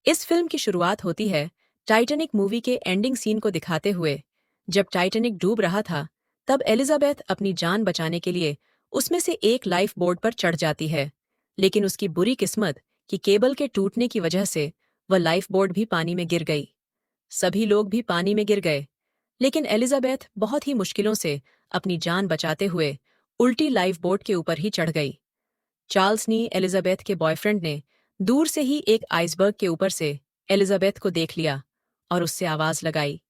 इस फिल्म की शुरुआत होती है टाइटैनिक मूवी के एंडिंग सीन को दिखाते हुए। जब टाइटैनिक डूब रहा था, तब एलिजाबेथ अपनी जान बचाने के लिए उसमें से एक लाइफ बोट पर चढ़ जाती है। लेकिन उसकी बुरी किस्मत कि केबल के टूटने की वजह से वह लाइफ बोट भी पानी में गिर गई। सभी लोग भी पानी में गिर गए, लेकिन एलिजाबेथ बहुत ही मुश्किलों से अपनी जान बचाते हुए उल्टी लाइफ बोट के ऊपर ही चढ़ गई। चार्ल्स नी एलिजाबेथ के बॉयफ्रेंड ने दूर से ही एक आइसबर्ग के ऊपर से एलिजाबेथ को देख लिया और उससे आवाज लगाई।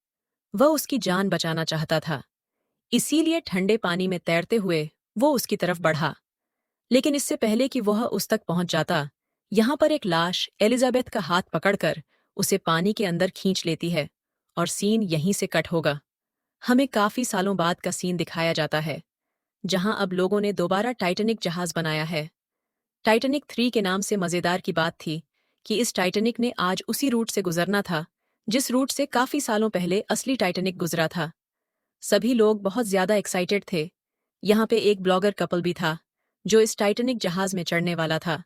वह उसकी जान बचाना चाहता था, इसीलिए ठंडे पानी में तैरते हुए वो उसकी तरफ बढ़ा। लेकिन इससे पहले कि वह उस तक पहुंच जाता, यहां पर एक लाश एलिजाबेथ का हाथ पकड़कर उसे पानी के अंदर खींच लेती है और सीन यहीं से कट होगा। हमें काफी सालों बाद का सीन दिखाया जाता है, जहां अब लोगों ने दोबारा टाइटैनिक जहाज बनाया है। टाइटैनिक 3 के नाम से मजेदार की बात थी कि इस टाइटैनिक ने आज उसी रूट से गुजरना था जिस रूट से काफी सालों पहले असली टाइटैनिक गुजरा था। सभी लोग बहुत ज्यादा एक्साइटेड थे। यहाँ पे एक ब्लॉगर कपल भी था जो इस टाइटैनिक जहाज में चढ़ने वाला था।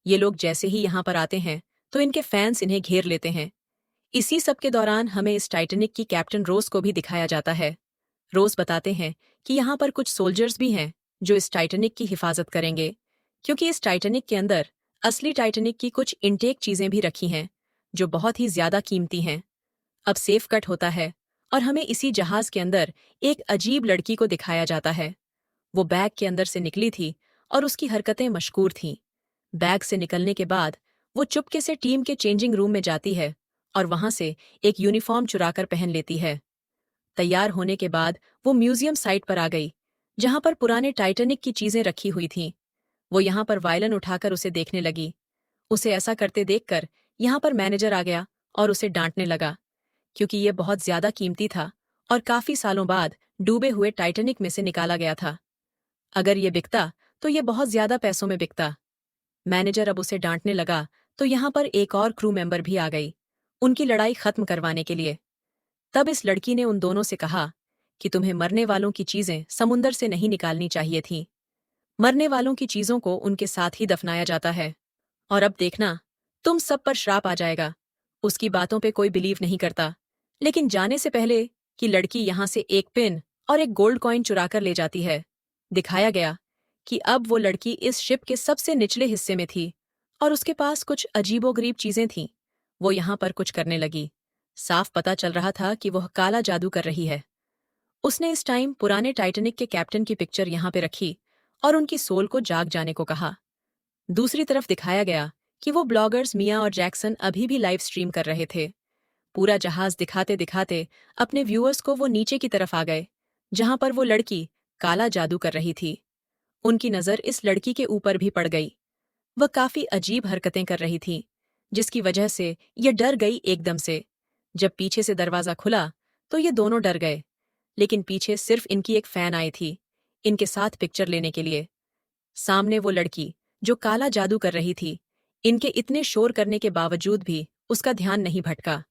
ये लोग जैसे ही यहाँ पर आते हैं तो इनके फैंस इन्हें घेर लेते हैं। इसी सब के दौरान हमें इस टाइटैनिक की कैप्टन रोज को भी दिखाया जाता है। रोज बताते हैं कि यहाँ पर कुछ सोल्जर्स भी हैं जो इस टाइटैनिक की हिफाजत करेंगे, क्योंकि इस टाइटैनिक के अंदर असली टाइटैनिक की कुछ इनटेक चीजें भी रखी हैं जो बहुत ही ज्यादा कीमती हैं। अब सेफ कट होता है और हमें इसी जहाज के अंदर एक अजीब लड़की को दिखाया जाता है। वो बैग के अंदर से निकली थी और उसकी हरकतें मशकूर थीं। बैग से निकलने के बाद वो चुपके से टीम के चेंजिंग रूम में जाती है और वहां से एक यूनिफॉर्म चुराकर पहन लेती है। तैयार होने के बाद वो म्यूजियम साइट पर आ गई, जहां पर पुराने टाइटैनिक की चीजें रखी हुई थीं। वो यहाँ पर वायलिन उठाकर उसे देखने लगी। उसे ऐसा करते देखकर यहाँ पर मैनेजर आ गया और उसे डांटने लगा, क्योंकि ये बहुत ज्यादा कीमती था और काफी सालों बाद डूबे हुए टाइटैनिक में से निकाला गया था। अगर ये बिकता तो ये बहुत ज्यादा पैसों में बिकता। मैनेजर अब उसे डांटने लगा तो यहाँ पर एक और क्रू मेंबर भी आ गई, उनकी लड़ाई खत्म करवाने के लिए। तब इस लड़की ने उन दोनों से कहा कि तुम्हें मरने वालों की चीजें समुंदर से नहीं निकालनी चाहिए थीं। मरने वालों की चीजों को उनके साथ ही दफनाया जाता है। और अब देखना, तुम सब पर श्राप आ जाएगा। उसकी बातों पे कोई बिलीव नहीं करता, लेकिन जाने से पहले कि लड़की यहां से एक पिन और एक गोल्ड कॉइन चुराकर ले जाती है, दिखाया गया कि अब वो लड़की इस शिप के सबसे निचले हिस्से में थी और उसके पास कुछ अजीबोगरीब चीजें थीं। वो यहां पर कुछ करने लगी। साफ पता चल रहा था कि वह काला जादू कर रही है। उसने इस टाइम पुराने टाइटैनिक के कैप्टन की पिक्चर यहां पे रखी और उनकी सोल को जाग जाने को कहा। दूसरी तरफ दिखाया गया कि वो ब्लॉगर्स मिया और जैक्सन अभी भी लाइव स्ट्रीम कर रहे थे। पूरा जहाज दिखाते दिखाते अपने व्यूअर्स को वो नीचे की तरफ आ गए, जहां पर वो लड़की काला जादू कर रही थी। उनकी नजर इस लड़की के ऊपर भी पड़ गई। वह काफी अजीब हरकतें कर रही थी, जिसकी वजह से ये डर गई एकदम से। जब पीछे से दरवाजा खुला तो ये दोनों डर गए, लेकिन पीछे सिर्फ इनकी एक फैन आई थी इनके साथ पिक्चर लेने के लिए। सामने वो लड़की जो काला जादू कर रही थी, इनके इतने शोर करने के बावजूद भी उसका ध्यान नहीं भटका।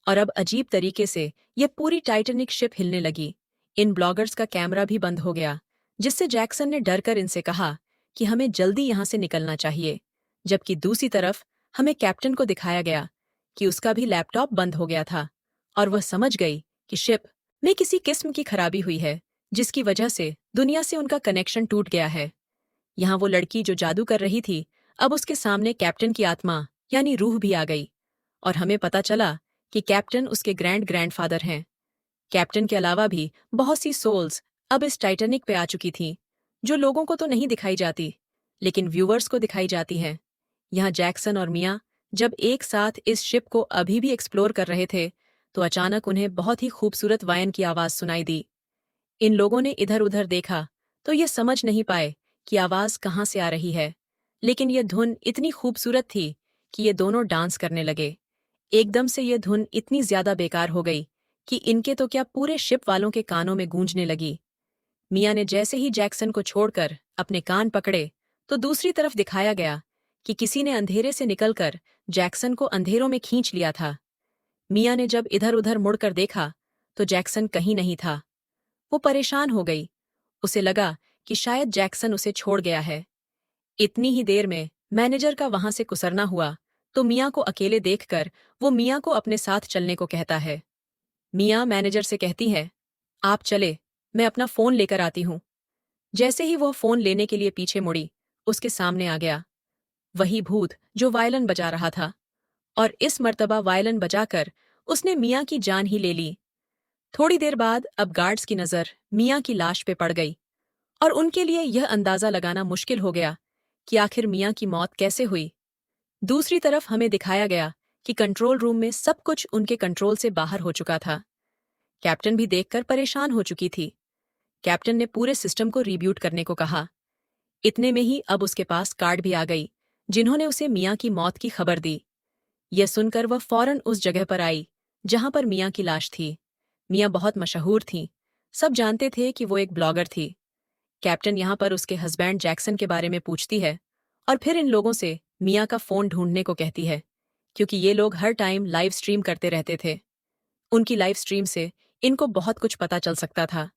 और अब अजीब तरीके से ये पूरी टाइटैनिक शिप हिलने लगी। इन ब्लॉगर्स का कैमरा भी बंद हो गया, जिससे जैक्सन ने डरकर इनसे कहा कि हमें जल्दी यहां से निकलना चाहिए। जबकि दूसरी तरफ हमें कैप्टन को दिखाया गया कि उसका भी लैपटॉप बंद हो गया था और वह समझ गई कि शिप में किसी किस्म की खराबी हुई है, जिसकी वजह से दुनिया से उनका कनेक्शन टूट गया है। यहाँ वो लड़की जो जादू कर रही थी, अब उसके सामने कैप्टन की आत्मा यानी रूह भी आ गई और हमें पता चला कि कैप्टन उसके ग्रैंडफादर हैं। कैप्टन के अलावा भी बहुत सी सोल्स अब इस टाइटैनिक पे आ चुकी थीं, जो लोगों को तो नहीं दिखाई जाती, लेकिन व्यूअर्स को दिखाई जाती हैं। यहाँ जैक्सन और मिया जब एक साथ इस शिप को अभी भी एक्सप्लोर कर रहे थे, तो अचानक उन्हें बहुत ही खूबसूरत वायन की आवाज सुनाई दी। इन लोगों ने इधर उधर देखा तो ये समझ नहीं पाए कि आवाज कहाँ से आ रही है, लेकिन ये धुन इतनी खूबसूरत थी कि ये दोनों डांस करने लगे। एकदम से ये धुन इतनी ज्यादा बेकार हो गई कि इनके तो क्या पूरे शिप वालों के कानों में गूंजने लगी। मिया ने जैसे ही जैक्सन को छोड़कर अपने कान पकड़े, तो दूसरी तरफ दिखाया गया कि किसी ने अंधेरे से निकलकर जैक्सन को अंधेरों में खींच लिया था। मिया ने जब इधर उधर मुड़कर देखा तो जैक्सन कहीं नहीं था। वो परेशान हो गई। उसे लगा कि शायद जैक्सन उसे छोड़ गया है। इतनी ही देर में मैनेजर का वहां से गुजरना हुआ तो मियाँ को अकेले देखकर वो मियाँ को अपने साथ चलने को कहता है। मियाँ मैनेजर से कहती है, आप चले, मैं अपना फ़ोन लेकर आती हूँ। जैसे ही वह फ़ोन लेने के लिए पीछे मुड़ी, उसके सामने आ गया वही भूत जो वायलिन बजा रहा था, और इस मर्तबा वायलिन बजाकर उसने मियाँ की जान ही ले ली। थोड़ी देर बाद अब गार्ड्स की नज़र मियाँ की लाश पे पड़ गई, और उनके लिए यह अंदाज़ा लगाना मुश्किल हो गया कि आखिर मियाँ की मौत कैसे हुई। दूसरी तरफ हमें दिखाया गया कि कंट्रोल रूम में सब कुछ उनके कंट्रोल से बाहर हो चुका था। कैप्टन भी देखकर परेशान हो चुकी थी। कैप्टन ने पूरे सिस्टम को रीब्यूट करने को कहा। इतने में ही अब उसके पास कार्ड भी आ गई जिन्होंने उसे मियाँ की मौत की खबर दी। यह सुनकर वह फौरन उस जगह पर आई जहां पर मियाँ की लाश थी। मियाँ बहुत मशहूर थीं। सब जानते थे कि वो एक ब्लॉगर थी। कैप्टन यहाँ पर उसके हस्बैंड जैक्सन के बारे में पूछती है, और फिर इन लोगों से मियाँ का फ़ोन ढूंढने को कहती है, क्योंकि ये लोग हर टाइम लाइव स्ट्रीम करते रहते थे। उनकी लाइव स्ट्रीम से इनको बहुत कुछ पता चल सकता था।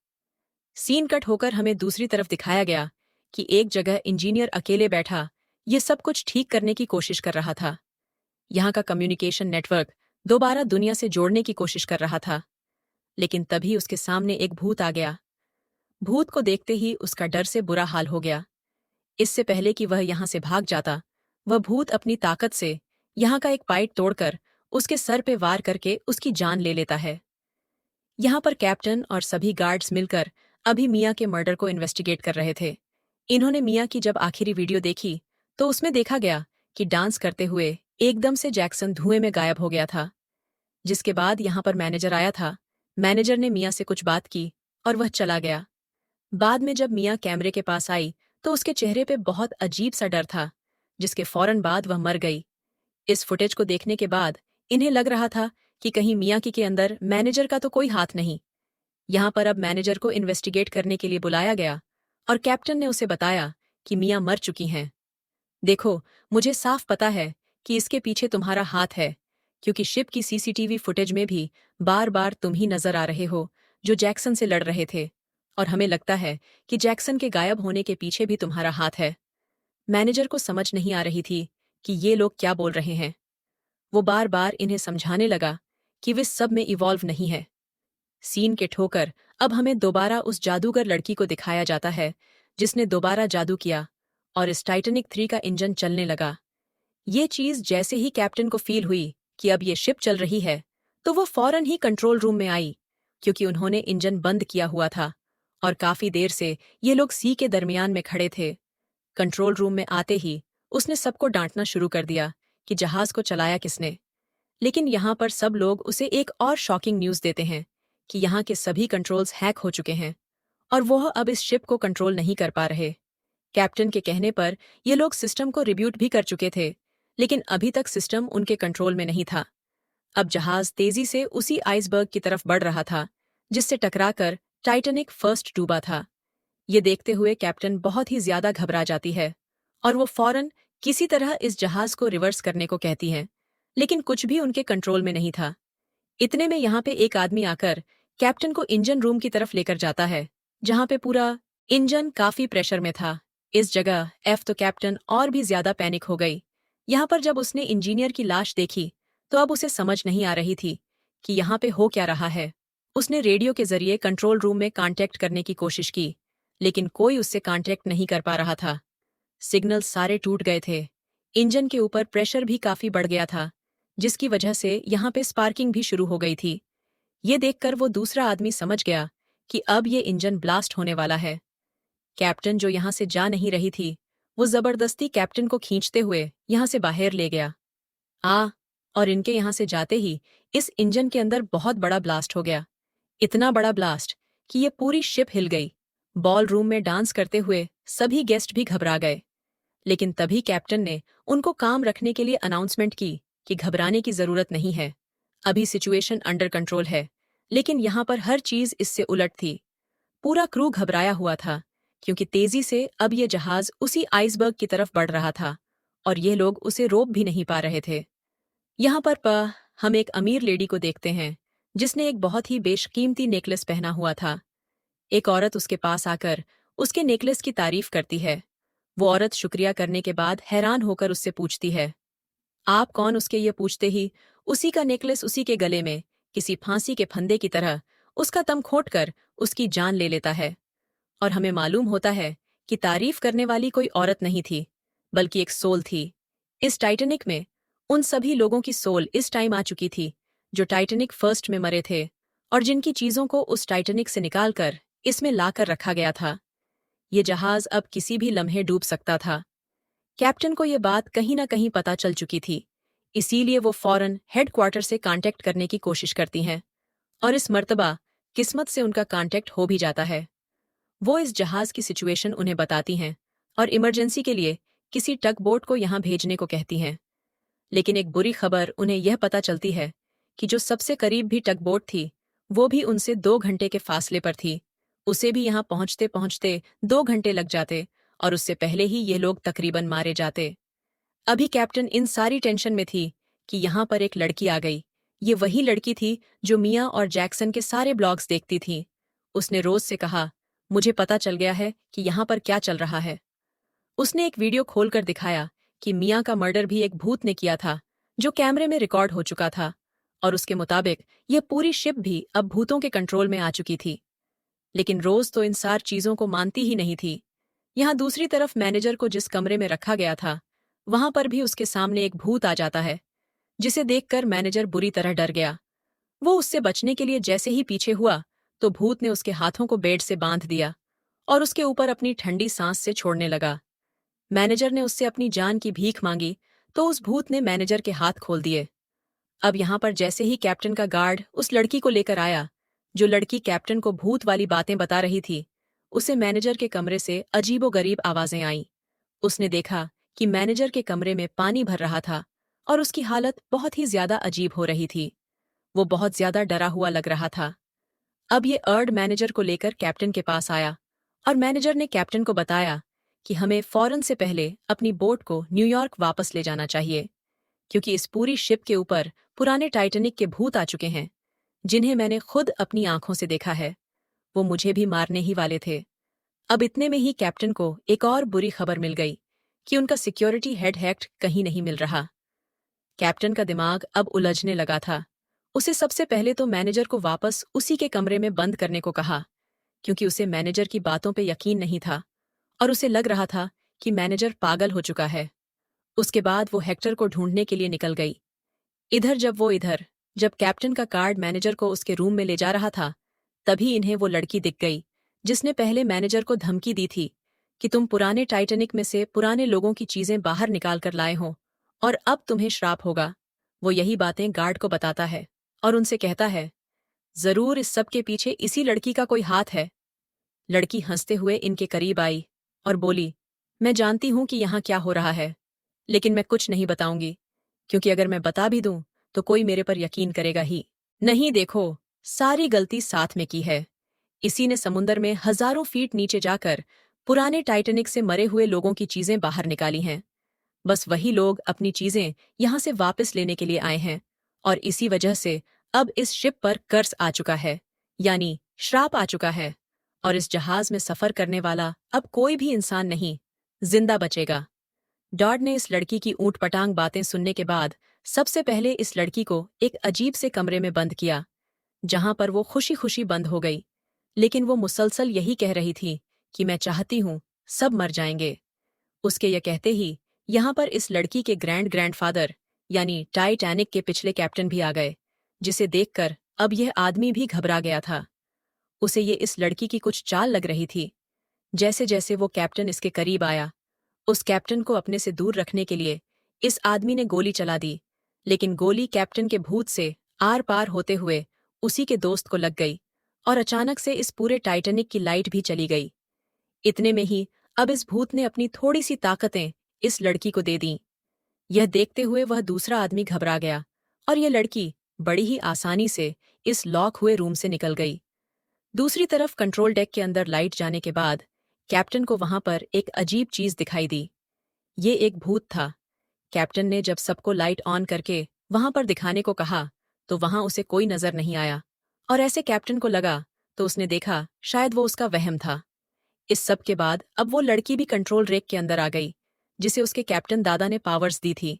सीन कट होकर हमें दूसरी तरफ दिखाया गया कि एक जगह इंजीनियर अकेले बैठा ये सब कुछ ठीक करने की कोशिश कर रहा था। यहाँ का कम्युनिकेशन नेटवर्क दोबारा दुनिया से जोड़ने की कोशिश कर रहा था, लेकिन तभी उसके सामने एक भूत आ गया। भूत को देखते ही उसका डर से बुरा हाल हो गया। इससे पहले कि वह यहाँ से भाग जाता, वह भूत अपनी ताकत से यहाँ का एक पाइप तोड़कर उसके सर पे वार करके उसकी जान ले लेता है। यहाँ पर कैप्टन और सभी गार्ड्स मिलकर अभी मियाँ के मर्डर को इन्वेस्टिगेट कर रहे थे। इन्होंने मियाँ की जब आखिरी वीडियो देखी तो उसमें देखा गया कि डांस करते हुए एकदम से जैक्सन धुएं में गायब हो गया था। जिसके बाद यहाँ पर मैनेजर आया था। मैनेजर ने मियाँ से कुछ बात की और वह चला गया। बाद में जब मियाँ कैमरे के पास आई तो उसके चेहरे पे बहुत अजीब सा डर था, जिसके फौरन बाद वह मर गई। इस फुटेज को देखने के बाद इन्हें लग रहा था कि कहीं मियाँ की के अंदर मैनेजर का तो कोई हाथ नहीं। यहाँ पर अब मैनेजर को इन्वेस्टिगेट करने के लिए बुलाया गया, और कैप्टन ने उसे बताया कि मियाँ मर चुकी हैं। देखो, मुझे साफ पता है कि इसके पीछे तुम्हारा हाथ है, क्योंकि शिप की सीसीटीवी फुटेज में भी बार बार तुम ही नजर आ रहे हो जो जैक्सन से लड़ रहे थे, और हमें लगता है कि जैक्सन के गायब होने के पीछे भी तुम्हारा हाथ है। मैनेजर को समझ नहीं आ रही थी कि ये लोग क्या बोल रहे हैं। वो बार बार इन्हें समझाने लगा कि वे सब में इवॉल्व नहीं है। सीन के ठोकर अब हमें दोबारा उस जादूगर लड़की को दिखाया जाता है जिसने दोबारा जादू किया और इस टाइटैनिक 3 का इंजन चलने लगा। ये चीज जैसे ही कैप्टन को फील हुई कि अब ये शिप चल रही है, तो वो फौरन ही कंट्रोल रूम में आई, क्योंकि उन्होंने इंजन बंद किया हुआ था और काफी देर से ये लोग सी के दरमियान में खड़े थे। कंट्रोल रूम में आते ही उसने सबको डांटना शुरू कर दिया कि जहाज को चलाया किसने। लेकिन यहाँ पर सब लोग उसे एक और शॉकिंग न्यूज़ देते हैं कि यहाँ के सभी कंट्रोल्स हैक हो चुके हैं और वह अब इस शिप को कंट्रोल नहीं कर पा रहे। कैप्टन के कहने पर ये लोग सिस्टम को रिब्यूट भी कर चुके थे, लेकिन अभी तक सिस्टम उनके कंट्रोल में नहीं था। अब जहाज तेजी से उसी आइसबर्ग की तरफ बढ़ रहा था जिससे टकराकर टाइटैनिक फर्स्ट डूबा था। ये देखते हुए कैप्टन बहुत ही ज्यादा घबरा जाती है और वो फौरन किसी तरह इस जहाज को रिवर्स करने को कहती है, लेकिन कुछ भी उनके कंट्रोल में नहीं था। इतने में यहाँ पे एक आदमी आकर कैप्टन को इंजन रूम की तरफ लेकर जाता है, जहाँ पे पूरा इंजन काफी प्रेशर में था। इस जगह एफ तो कैप्टन और भी ज्यादा पैनिक हो गई। यहाँ पर जब उसने इंजीनियर की लाश देखी तो अब उसे समझ नहीं आ रही थी कि यहाँ पे हो क्या रहा है। उसने रेडियो के जरिए कंट्रोल रूम में कांटेक्ट करने की कोशिश की, लेकिन कोई उससे कांटेक्ट नहीं कर पा रहा था। सिग्नल सारे टूट गए थे। इंजन के ऊपर प्रेशर भी काफी बढ़ गया था, जिसकी वजह से यहाँ पे स्पार्किंग भी शुरू हो गई थी। ये देखकर वो दूसरा आदमी समझ गया कि अब ये इंजन ब्लास्ट होने वाला है। कैप्टन जो यहाँ से जा नहीं रही थी, वो जबरदस्ती कैप्टन को खींचते हुए यहाँ से बाहर ले गया। और इनके यहाँ से जाते ही इस इंजन के अंदर बहुत बड़ा ब्लास्ट हो गया। इतना बड़ा ब्लास्ट कि ये पूरी शिप हिल गई। बॉल रूम में डांस करते हुए सभी गेस्ट भी घबरा गए। लेकिन तभी कैप्टन ने उनको काम रखने के लिए अनाउंसमेंट की कि घबराने की जरूरत नहीं है, अभी सिचुएशन अंडर कंट्रोल है। लेकिन यहाँ पर हर चीज इससे उलट थी। पूरा क्रू घबराया हुआ था, क्योंकि तेजी से अब ये जहाज उसी आइसबर्ग की तरफ बढ़ रहा था और ये लोग उसे रोक भी नहीं पा रहे थे। यहाँ पर हम एक अमीर लेडी को देखते हैं जिसने एक बहुत ही बेशकीमती नेकलेस पहना हुआ था। एक औरत उसके पास आकर उसके नेकलेस की तारीफ करती है। वो औरत शुक्रिया करने के बाद हैरान होकर उससे पूछती है, आप कौन, उसके ये पूछते ही उसी का नेकलेस उसी के गले में किसी फांसी के फंदे की तरह उसका तम खोट कर उसकी जान ले लेता है। और हमें मालूम होता है कि तारीफ करने वाली कोई औरत नहीं थी, बल्कि एक सोल थी। इस टाइटैनिक में उन सभी लोगों की सोल इस टाइम आ चुकी थी जो टाइटैनिक फर्स्ट में मरे थे और जिनकी चीजों को उस टाइटैनिक से निकालकर इसमें लाकर रखा गया था। ये जहाज अब किसी भी लम्हे डूब सकता था। कैप्टन को ये बात कहीं न कहीं पता चल चुकी थी, इसीलिए वो फौरन हेडक्वार्टर से कांटेक्ट करने की कोशिश करती हैं और इस मर्तबा किस्मत से उनका कांटेक्ट हो भी जाता है। वो इस जहाज की सिचुएशन उन्हें बताती हैं और इमरजेंसी के लिए किसी टग बोट को यहाँ भेजने को कहती हैं। लेकिन एक बुरी खबर उन्हें यह पता चलती है कि जो सबसे करीब भी टग बोट थी, वो भी उनसे 2 घंटे के फासले पर थी। उसे भी यहाँ पहुंचते पहुंचते 2 घंटे लग जाते और उससे पहले ही ये लोग तकरीबन मारे जाते। अभी कैप्टन इन सारी टेंशन में थी कि यहाँ पर एक लड़की आ गई। ये वही लड़की थी जो मिया और जैक्सन के सारे ब्लॉग्स देखती थी। उसने रोज से कहा, मुझे पता चल गया है कि यहाँ पर क्या चल रहा है। उसने एक वीडियो खोलकर दिखाया कि मिया का मर्डर भी एक भूत ने किया था, जो कैमरे में रिकॉर्ड हो चुका था, और उसके मुताबिक यह पूरी शिप भी अब भूतों के कंट्रोल में आ चुकी थी। लेकिन रोज तो इन सार चीजों को मानती ही नहीं थी। यहाँ दूसरी तरफ मैनेजर को जिस कमरे में रखा गया था, वहां पर भी उसके सामने एक भूत आ जाता है, जिसे देखकर मैनेजर बुरी तरह डर गया। वो उससे बचने के लिए जैसे ही पीछे हुआ तो भूत ने उसके हाथों को बेड से बांध दिया और उसके ऊपर अपनी ठंडी सांस से छोड़ने लगा। मैनेजर ने उससे अपनी जान की भीख मांगी तो उस भूत ने मैनेजर के हाथ खोल दिए। अब यहाँ पर जैसे ही कैप्टन का गार्ड उस लड़की को लेकर आया, जो लड़की कैप्टन को भूत वाली बातें बता रही थी, उसे मैनेजर के कमरे से अजीबोगरीब आवाजें आईं। उसने देखा कि मैनेजर के कमरे में पानी भर रहा था और उसकी हालत बहुत ही ज्यादा अजीब हो रही थी। वो बहुत ज्यादा डरा हुआ लग रहा था। अब ये अर्ड मैनेजर को लेकर कैप्टन के पास आया और मैनेजर ने कैप्टन को बताया कि हमें फौरन से पहले अपनी बोट को न्यूयॉर्क वापस ले जाना चाहिए, क्योंकि इस पूरी शिप के ऊपर पुराने टाइटैनिक के भूत आ चुके हैं, जिन्हें मैंने खुद अपनी आंखों से देखा है। वो मुझे भी मारने ही वाले थे। अब इतने में ही कैप्टन को एक और बुरी खबर मिल गई कि उनका सिक्योरिटी हेड हैक्ड कहीं नहीं मिल रहा। कैप्टन का दिमाग अब उलझने लगा था। उसे सबसे पहले तो मैनेजर को वापस उसी के कमरे में बंद करने को कहा, क्योंकि उसे मैनेजर की बातों पे यकीन नहीं था और उसे लग रहा था कि मैनेजर पागल हो चुका है। उसके बाद वो हेक्टर को ढूंढने के लिए निकल गई। जब कैप्टन का कार्ड मैनेजर को उसके रूम में ले जा रहा था, तभी इन्हें वो लड़की दिख गई जिसने पहले मैनेजर को धमकी दी थी कि तुम पुराने टाइटैनिक में से पुराने लोगों की चीजें बाहर निकाल कर लाए हो और अब तुम्हें श्राप होगा। वो यही बातें गार्ड को बताता है और उनसे कहता है, जरूर इस सब के पीछे इसी लड़की का कोई हाथ है। लड़की हंसते हुए इनके करीब आई और बोली, मैं जानती हूं कि यहाँ क्या हो रहा है, लेकिन मैं कुछ नहीं बताऊंगी, क्योंकि अगर मैं बता भी दूं तो कोई मेरे पर यकीन करेगा ही नहीं। देखो, सारी गलती साथ में की है। इसी ने समुंदर में हजारों फीट नीचे जाकर पुराने टाइटैनिक से मरे हुए लोगों की चीजें बाहर निकाली हैं। बस वही लोग अपनी चीजें यहां से वापस लेने के लिए आए हैं और इसी वजह से अब इस शिप पर कर्ज आ चुका है, यानी श्राप आ चुका है, और इस जहाज में सफर करने वाला अब कोई भी इंसान नहीं जिंदा बचेगा। डॉड ने इस लड़की की ऊंटपटांग बातें सुनने के बाद सबसे पहले इस लड़की को एक अजीब से कमरे में बंद किया, जहां पर वो खुशी खुशी बंद हो गई। लेकिन वो मुसलसल यही कह रही थी कि मैं चाहती हूं सब मर जाएंगे। उसके ये कहते ही यहाँ पर इस लड़की के ग्रैंडफादर यानी टाइटैनिक के पिछले कैप्टन भी आ गए, जिसे देखकर अब यह आदमी भी घबरा गया था। उसे ये इस लड़की की कुछ चाल लग रही थी। जैसे जैसे वो कैप्टन इसके करीब आया, उस कैप्टन को अपने से दूर रखने के लिए इस आदमी ने गोली चला दी, लेकिन गोली कैप्टन के भूत से आर पार होते हुए उसी के दोस्त को लग गई और अचानक से इस पूरे टाइटैनिक की लाइट भी चली गई। इतने में ही अब इस भूत ने अपनी थोड़ी सी ताकतें इस लड़की को दे दी। यह देखते हुए वह दूसरा आदमी घबरा गया और यह लड़की बड़ी ही आसानी से इस लॉक हुए रूम से निकल गई। दूसरी तरफ कंट्रोल डेक के अंदर लाइट जाने के बाद कैप्टन को वहां पर एक अजीब चीज दिखाई दी। ये एक भूत था। कैप्टन ने जब सबको लाइट ऑन करके वहां पर दिखाने को कहा तो वहां उसे कोई नजर नहीं आया, और ऐसे कैप्टन को लगा तो उसने देखा शायद वो उसका वहम था। इस सब के बाद अब वो लड़की भी कंट्रोल रेक के अंदर आ गई, जिसे उसके कैप्टन दादा ने पावर्स दी थी।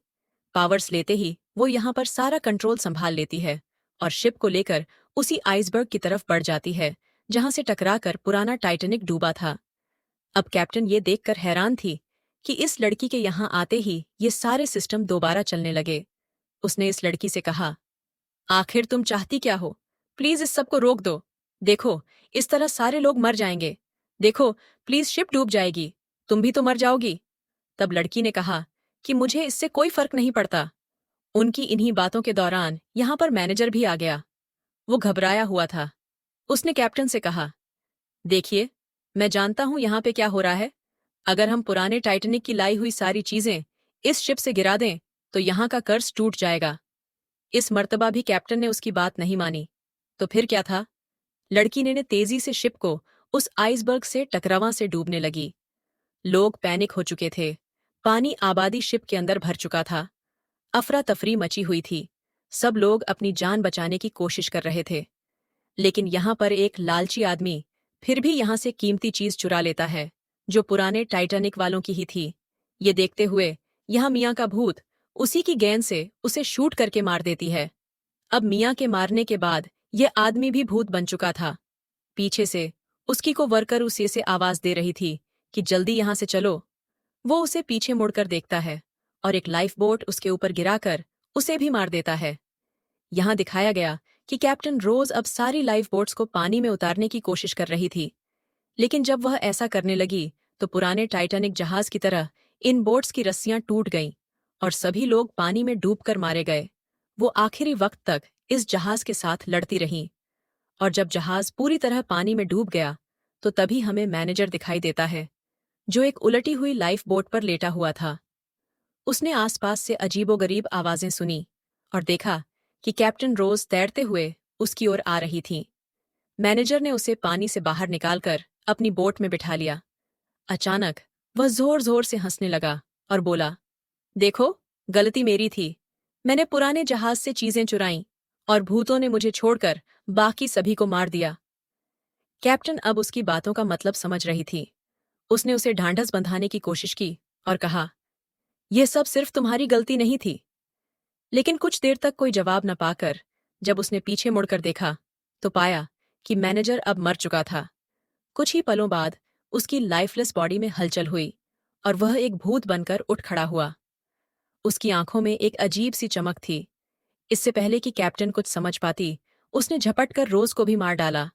पावर्स लेते ही वो यहाँ पर सारा कंट्रोल संभाल लेती है और शिप को लेकर उसी आइसबर्ग की तरफ बढ़ जाती है जहां से टकराकर पुराना टाइटैनिक डूबा था। अब कैप्टन ये देखकर हैरान थी कि इस लड़की के यहाँ आते ही ये सारे सिस्टम दोबारा चलने लगे। उसने इस लड़की से कहा, आखिर तुम चाहती क्या हो? प्लीज इस सब को रोक दो। देखो, इस तरह सारे लोग मर जाएंगे। देखो, प्लीज शिप डूब जाएगी। तुम भी तो मर जाओगी। तब लड़की ने कहा कि मुझे इससे कोई फर्क नहीं पड़ता। उनकी इन्हीं बातों के दौरान यहाँ पर मैनेजर भी आ गया। वो घबराया हुआ था। उसने कैप्टन से कहा, देखिए, मैं जानता हूं यहाँ पे क्या हो रहा है। अगर हम पुराने टाइटैनिक की लाई हुई सारी चीजें इस शिप से गिरा दें तो यहाँ का कर्ज टूट जाएगा। इस मर्तबा भी कैप्टन ने उसकी बात नहीं मानी। तो फिर क्या था? लड़की ने तेजी से शिप को उस आइसबर्ग से टकरावा से डूबने लगी। लोग पैनिक हो चुके थे। पानी आबादी शिप के अंदर भर चुका था। अफरा तफरी मची हुई थी। सब लोग अपनी जान बचाने की कोशिश कर रहे थे। लेकिन यहाँ पर एक लालची आदमी फिर भी यहाँ से कीमती चीज चुरा लेता है जो पुराने टाइटैनिक वालों की ही थी। ये देखते हुए यहाँ मियाँ का भूत उसी की गेंद से उसे शूट करके मार देती है। अब मियाँ के मारने के बाद ये आदमी भी भूत बन चुका था। पीछे से उसकी को वर्कर उसे से आवाज दे रही थी कि जल्दी यहाँ से चलो। वो उसे पीछे मुड़कर देखता है और एक लाइफ बोट उसके ऊपर गिराकर उसे भी मार देता है। यहाँ दिखाया गया कि कैप्टन रोज अब सारी लाइफ बोट्स को पानी में उतारने की कोशिश कर रही थी। लेकिन जब वह ऐसा करने लगी तो पुराने टाइटैनिक जहाज की तरह इन बोट्स की रस्सियां टूट गईं और सभी लोग पानी में डूबकर मारे गए। वो आखिरी वक्त तक इस जहाज के साथ लड़ती रहीं और जब जहाज पूरी तरह पानी में डूब गया तो तभी हमें मैनेजर दिखाई देता है जो एक उलटी हुई लाइफ बोट पर लेटा हुआ था। उसने आसपास से अजीबोगरीब आवाजें सुनी और देखा कि कैप्टन रोज तैरते हुए उसकी ओर आ रही थी। मैनेजर ने उसे पानी से बाहर निकालकर अपनी बोट में बिठा लिया। अचानक वह जोर जोर से हंसने लगा और बोला, देखो, गलती मेरी थी। मैंने पुराने जहाज से चीजें चुराईं और भूतों ने मुझे छोड़कर बाकी सभी को मार दिया। कैप्टन अब उसकी बातों का मतलब समझ रही थी। उसने उसे ढांढस बंधाने की कोशिश की और कहा, यह सब सिर्फ तुम्हारी गलती नहीं थी। लेकिन कुछ देर तक कोई जवाब न पाकर जब उसने पीछे मुड़कर देखा तो पाया कि मैनेजर अब मर चुका था। कुछ ही पलों बाद उसकी लाइफलेस बॉडी में हलचल हुई और वह एक भूत बनकर उठ खड़ा हुआ। उसकी आंखों में एक अजीब सी चमक थी। इससे पहले कि कैप्टन कुछ समझ पाती, उसने झपट कर रोज को भी मार डाला।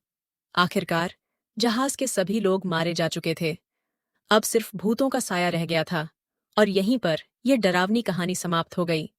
आखिरकार जहाज के सभी लोग मारे जा चुके थे। अब सिर्फ भूतों का साया रह गया था और यहीं पर यह डरावनी कहानी समाप्त हो गई।